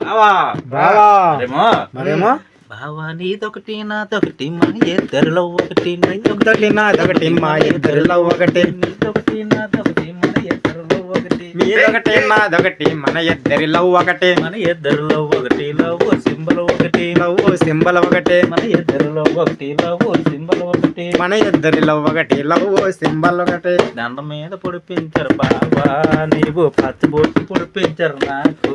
బావా బావా మరేమో బావా నీదొకటి నాదొకటి మన ఇద్దరిలో ఒకటి ఒకటి నాదొకటి మా ఇద్దరిలో ఒకటి నీదొకటి నాదొకటి మన ఇద్దరిలో ఒకటి మీదొకటి నాదొకటి మన ఇద్దరిలో ఒకటి మన ఇద్దరిలో ఒకటి లవ్ సింబల్ ఒకటి లవ్ సింబల్ ఒకటి మన ఇద్దరిలో ఒకటి లవ్ సింబల్ ఒకటి మన ఇద్దరిలో ఒకటి లవ్ సింబల్ ఒకటి దండ మీద పొడిపించరు బావా నీవు పచ్చబొట్టు పొడిపించరు నాకు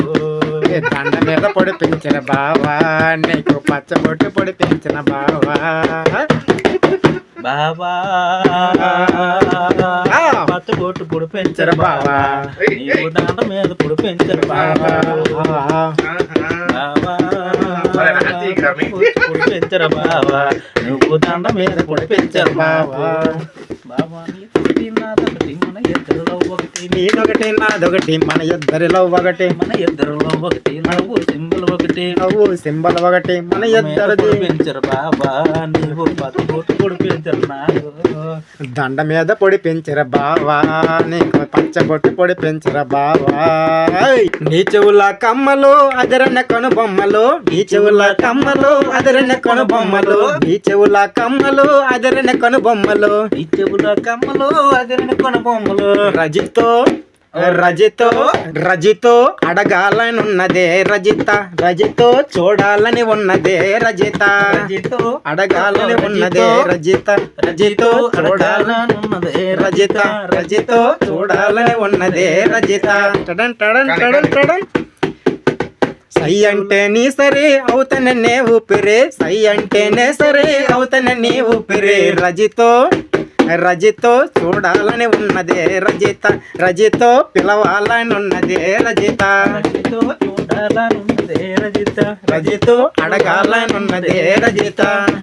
దండ మీద పొడిపించిన బావా నీకు పచ్చబొట్టు పొడిపించిన బావా బావా పచ్చబొట్టు పొడిపించరు బావా నీవు దండ మీద పొడిపించరు బావా పొడిపించరు బావా నువ్వు దండ మీద పొడిపించరు బావా బావా నాదొకటి మన ఇద్దరిలో ఒకటి నీదొకటి నాదొకటి మన ఇద్దరిలో ఒకటి మన ఇద్దరిలో ఒకటి నవ్వు సింబల్ ఒకటి నవ్వు సింబల్ ఒకటి మన ఇద్దరిది పొడిపించరు బాబా నీవు పచ్చబొట్టు పొడిపించరు నాకు దండ మీద పొడిపించర బావా నీకు పచ్చబొట్టు పొడిపించర బావా నీ చెవుల కమ్మలు అదరన కనుబొమ్మలు నీ చెవుల కమ్మలు అదరన కనుబొమ్మలు నీ చెవుల కమ్మలు అదరన కనుబొమ్మలు ఈ చెవుల కమ్మలు అదిరిన కొనబొమ్మలు రజితో రజితో రజితో అడగాలనున్నదే రజిత రజితో చూడాలని ఉన్నదే రజిత రజితో అడగాలని ఉన్నదే రజిత రజితో చూడాలనున్నదే రజిత రజితో చూడాలని ఉన్నదే రజిత టడన్ టడన్ టడన్ టడన్ సై అంటేనే సరే అవుతాననే ఊపిరే సై అంటేనే సరే అవుతాననే ఊపిరే రజితో రజితో చూడాలని ఉన్నదే రజిత రజితో పిలవాలని ఉన్నదే రజిత రజితో చూడాలనున్నదే రజిత రజితో అడగాలని ఉన్నదే రజిత